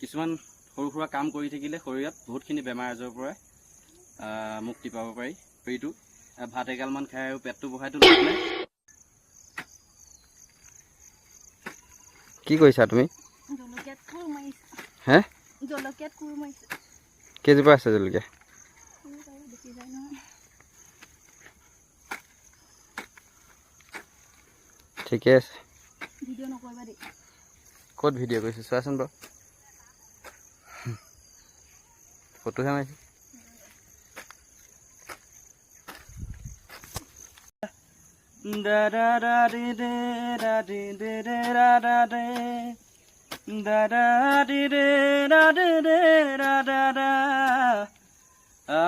কিছুমান সৰু সুৰা কাম কৰি থাকিলে শৰীৰত বহুতখিনি বেমাৰ আজাৰৰ পৰা মুক্তি পাব পাৰি। শৰীৰটো ভাত এগালমান খাই আৰু পেটটো বঢ়াইতো লাভ নাই। কি কৰিছা তুমি? জলকীয়াত কোৰ মাৰিছে। হে? জলকীয়াত কোৰ মাৰিছে। কেইজোপা আছে জলকীয়া? দেখি যায় নহয়। ঠিকে আছে। ভিডিঅ' নকৰিবা দেই। ক'ত ভিডিঅ' কৰিছে চোৱাচোন বাৰু। ফটোহে মাৰিছে।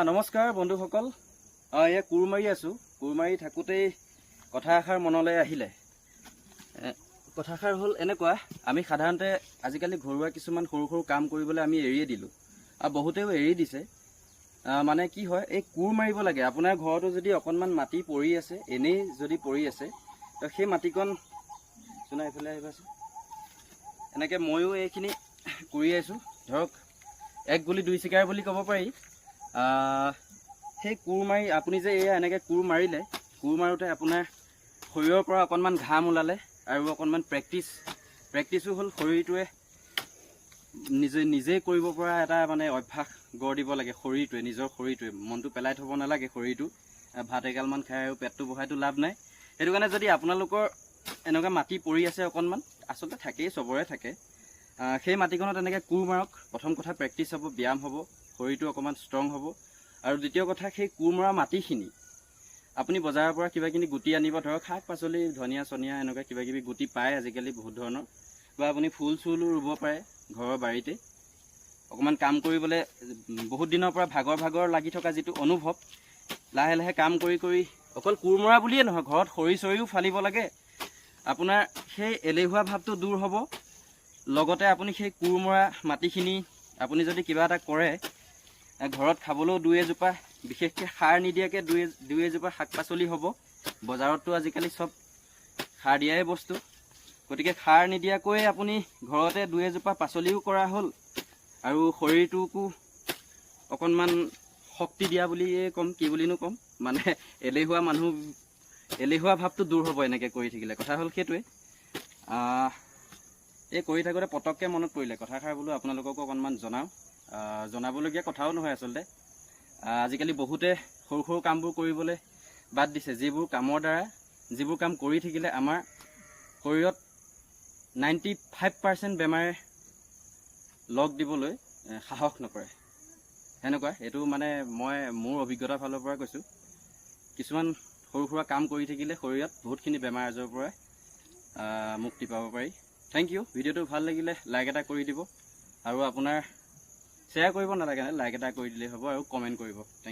নমস্কাৰ বন্ধুসকল। এয়া কোৰ মাৰি আছোঁ। কোৰ মাৰি থাকোঁতেই কথা এষাৰ মনলৈ আহিলে। কথাষাৰ হ'ল এনেকুৱা, আমি সাধাৰণতে আজিকালি ঘৰুৱা কিছুমান সৰু সৰু কাম কৰিবলৈ আমি এৰিয়ে দিলোঁ, আৰু বহুতেও এৰি দিছে। মানে কি হয়, এই কোৰ মাৰিব লাগে। আপোনাৰ ঘৰতো যদি অকণমান মাটি পৰি আছে, এনেই যদি পৰি আছে, তো সেই মাটিকণ চোনা এইফালে আহিবাচোন। এনেকৈ ময়ো এইখিনি কৰি আছোঁ। ধৰক এক গুলি দুই চিকাৰ বুলি ক'ব পাৰি। সেই কোৰ মাৰি আপুনি যে এয়া এনেকৈ কোৰ মাৰিলে, কোৰ মাৰোঁতে আপোনাৰ শৰীৰৰ পৰা অকণমান ঘাম ওলালে, আৰু অকণমান প্ৰেক্টিছো হ'ল। শৰীৰটোৱে নিজেই কৰিব পৰা এটা মানে অভ্যাস গঢ় দিব লাগে। শৰীৰটোৱে, নিজৰ শৰীৰটোৱে মনটো পেলাই থ'ব নালাগে। শৰীৰটো ভাত এগালমান খাই আৰু পেটটো বঢ়াইতো লাভ নাই। সেইটো কাৰণে যদি আপোনালোকৰ এনেকুৱা মাটি পৰি আছে অকণমান, আচলতে থাকেই, চবৰে থাকে, সেই মাটিকণত এনেকৈ কোৰ মাৰক। প্ৰথম কথা প্ৰেক্টিচ হ'ব, ব্যায়াম হ'ব, শৰীৰটো অকণমান ষ্ট্ৰং হ'ব। আৰু দ্বিতীয় কথা, সেই কোৰ মৰা মাটিখিনি আপুনি বজাৰৰ পৰা কিবাকিবি গুটি আনিব। ধৰক শাক পাচলি, ধনিয়া চনিয়া এনেকুৱা কিবাকিবি গুটি পায় আজিকালি বহুত ধৰণৰ, বা আপুনি ফুল চুলো ৰুব পাৰে ঘৰৰ বাৰীতে। অকণমান কাম কৰিবলৈ বহুত দিনৰ পৰা ভাগৰ লাগি থকা যিটো অনুভৱ, লাহে লাহে কাম কৰি কৰি, অকল কোৰ মৰা বুলিয়ে নহয়, ঘৰত খৰি চৰিও ফালিব লাগে। আপোনাৰ সেই এলেহুৱা ভাৱটো দূৰ হ'ব। লগতে আপুনি সেই কোৰ মৰা মাটিখিনি আপুনি যদি কিবা এটা কৰে, ঘৰত খাবলৈও দুই এজোপা, বিশেষকৈ সাৰ নিদিয়াকৈ দুই এজোপা শাক পাচলি হ'ব। বজাৰততো আজিকালি চব সাৰ দিয়াই বস্তু, গতিকে সাৰ নিদিয়াকৈ আপুনি ঘৰতে দুই এজোপা পাচলিও কৰা হ'ল, আৰু শৰীৰটোকো অকণমান শক্তি দিয়া বুলিয়ে ক'ম, কি বুলিনো ক'ম, মানে এলেহুৱা ভাৱটো দূৰ হ'ব এনেকৈ কৰি থাকিলে। কথা হ'ল সেইটোৱে। এই কৰি থাকোঁতে পটককৈ মনত পৰিলে কথাষাৰ বোলো আপোনালোককো অকণমান জনাওঁ। জনাবলগীয়া কথাও নহয় আচলতে। আজিকালি বহুতে সৰু সৰু কামবোৰ কৰিবলৈ বাদ দিছে, যিবোৰ কাম কৰি থাকিলে আমাৰ শৰীৰত 95% বেমাৰে লগ দিবলৈ সাহস নকৰে। সেনেকুৱা, এইটো মানে মই মোৰ অভিজ্ঞতাৰ ফালৰ পৰা কৈছোঁ। কিছুমান সৰু সুৰা কাম কৰি থাকিলে শৰীৰত বহুতখিনি বেমাৰ আজাৰৰ পৰা মুক্তি পাব পাৰি। Thank you. ভিডিঅ'টো ভাল লাগিলে লাইক এটা কৰি দিব, আৰু আপোনাৰ শ্বেয়াৰ কৰিব নালাগে, লাইক এটা কৰি দিলেই হ'ব, আৰু কমেণ্ট কৰিব।